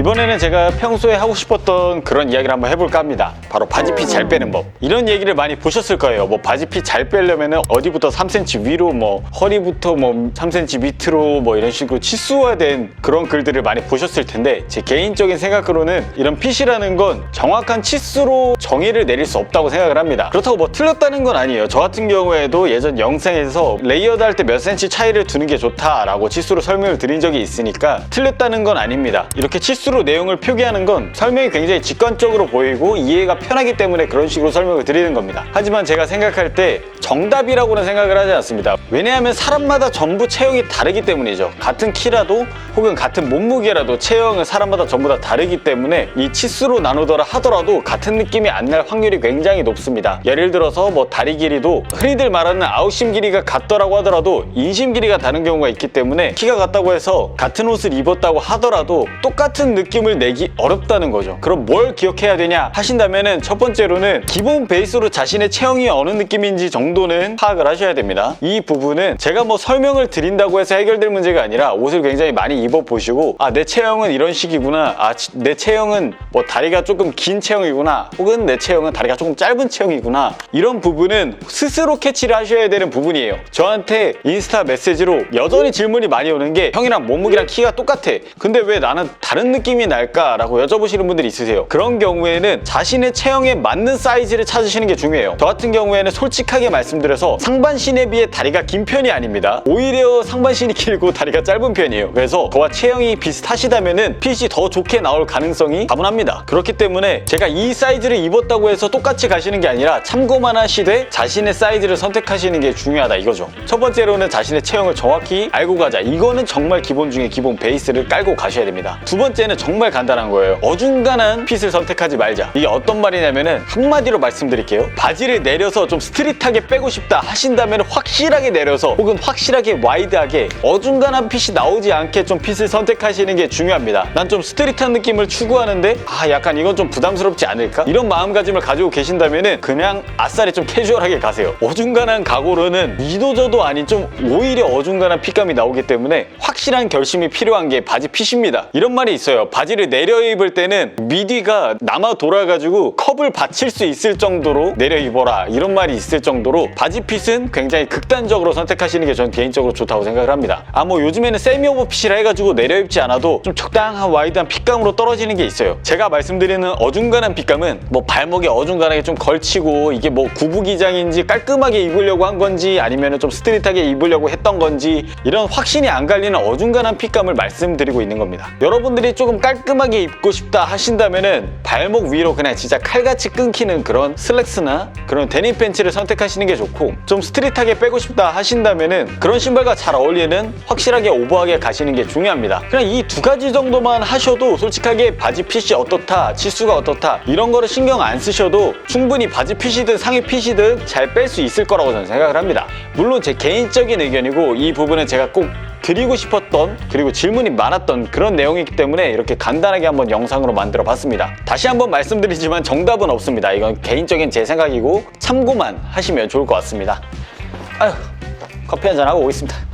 이번에는 제가 평소에 하고 싶었던 그런 이야기를 한번 해볼까 합니다. 바로 바지핏 잘 빼는 법. 이런 얘기를 많이 보셨을 거예요. 뭐 바지핏 잘 빼려면은 어디부터 3cm 위로, 뭐 허리부터 뭐 3cm 밑으로, 뭐 이런 식으로 치수화된 그런 글들을 많이 보셨을 텐데, 제 개인적인 생각으로는 이런 핏이라는 건 정확한 치수로 정의를 내릴 수 없다고 생각을 합니다. 그렇다고 뭐 틀렸다는 건 아니에요. 저 같은 경우에도 예전 영상에서 레이어드 할 때 몇 cm 차이를 두는 게 좋다라고 치수로 설명을 드린 적이 있으니까 틀렸다는 건 아닙니다. 이렇게 치수로 내용을 표기하는 건 설명이 굉장히 직관적으로 보이고 이해가 편하기 때문에 그런 식으로 설명을 드리는 겁니다. 하지만 제가 생각할 때 정답이라고는 생각을 하지 않습니다. 왜냐하면 사람마다 전부 체형이 다르기 때문이죠. 같은 키라도 혹은 같은 몸무게라도 체형은 사람마다 전부 다 다르기 때문에 이 치수로 나누더라 하더라도 같은 느낌이 안 날 확률이 굉장히 높습니다. 예를 들어서 뭐 다리 길이도 흔히들 말하는 아웃심 길이가 같더라고 하더라도 인심 길이가 다른 경우가 있기 때문에 키가 같다고 해서 같은 옷을 입었다고 하더라도 똑같은 느낌을 내기 어렵다는 거죠. 그럼 뭘 기억해야 되냐 하신다면은 첫 번째로는 기본 베이스로 자신의 체형이 어느 느낌인지 정도는 파악을 하셔야 됩니다. 이 부분은 제가 뭐 설명을 드린다고 해서 해결될 문제가 아니라 옷을 굉장히 많이 입어보시고, 아, 내 체형은 이런 식이구나, 아, 내 체형은 뭐 다리가 조금 긴 체형이구나, 혹은 내 체형은 다리가 조금 짧은 체형이구나, 이런 부분은 스스로 캐치를 하셔야 되는 부분이에요. 저한테 인스타 메시지로 여전히 질문이 많이 오는 게, 형이랑 몸무게랑 키가 똑같아, 근데 왜 나는 다른 느낌이 날까? 라고 여쭤보시는 분들이 있으세요. 그런 경우에는 자신의 체형에 맞는 사이즈를 찾으시는 게 중요해요. 저 같은 경우에는 솔직하게 말씀드려서 상반신에 비해 다리가 긴 편이 아닙니다. 오히려 상반신이 길고 다리가 짧은 편이에요. 그래서 저와 체형이 비슷하시다면은 핏이 더 좋게 나올 가능성이 다분합니다. 그렇기 때문에 제가 이 사이즈를 입었다고 해서 똑같이 가시는 게 아니라 참고만 하시되 자신의 사이즈를 선택하시는 게 중요하다 이거죠. 첫 번째로는 자신의 체형을 정확히 알고 가자. 이거는 정말 기본 중에 기본 베이스를 깔고 가셔야 됩니다. 두 번째는 정말 간단한 거예요. 어중간한 핏을 선택하지 말자. 이게 어떤 말이냐면은 한마디로 말씀드릴게요. 바지를 내려서 좀 스트릿하게 빼고 싶다 하신다면 확실하게 내려서 혹은 확실하게 와이드하게 어중간한 핏이 나오지 않게 좀 핏을 선택하시는 게 중요합니다. 난 좀 스트릿한 느낌을 추구하는데 약간 이건 좀 부담스럽지 않을까? 이런 마음가짐을 가지고 계신다면은 그냥 아싸리 좀 캐주얼하게 가세요. 어중간한 각오로는 이도저도 아닌 좀 오히려 어중간한 핏감이 나오기 때문에 확실한 결심이 필요한 게 바지 핏입니다. 이런 말이 있어요. 바지를 내려 입을 때는 미디가 남아 돌아가지고 컵을 받칠 수 있을 정도로 내려 입어라, 이런 말이 있을 정도로 바지 핏은 굉장히 극단적으로 선택하시는 게 전 개인적으로 좋다고 생각을 합니다. 뭐 요즘에는 세미 오버 핏이라 해가지고 내려 입지 않아도 좀 적당한 와이드한 핏감으로 떨어지는 게 있어요. 제가 말씀드리는 어중간한 핏감은 뭐 발목에 어중간하게 좀 걸치고 이게 뭐 구부기장인지 깔끔하게 입으려고 한 건지 아니면 좀 스트릿하게 입으려고 했던 건지 이런 확신이 안 갈리는 어중간한 핏감을 말씀드리고 있는 겁니다. 여러분들이 조금 깔끔하게 입고 싶다 하신다면은 발목 위로 그냥 진짜 칼같이 끊기는 그런 슬랙스나 그런 데님 팬츠를 선택하시는 게 좋고, 좀 스트릿하게 빼고 싶다 하신다면은 그런 신발과 잘 어울리는 확실하게 오버하게 가시는 게 중요합니다. 그냥 이 두 가지 정도만 하셔도 솔직하게 바지 핏이 어떻다, 치수가 어떻다 이런 거를 신경 안 쓰셔도 충분히 바지 핏이든 상의 핏이든 잘 뺄 수 있을 거라고 저는 생각을 합니다. 물론 제 개인적인 의견이고 이 부분은 제가 꼭 드리고 싶었던, 그리고 질문이 많았던 그런 내용이기 때문에 이렇게 간단하게 한번 영상으로 만들어 봤습니다. 다시 한번 말씀드리지만 정답은 없습니다. 이건 개인적인 제 생각이고 참고만 하시면 좋을 것 같습니다. 아휴, 커피 한잔 하고 오겠습니다.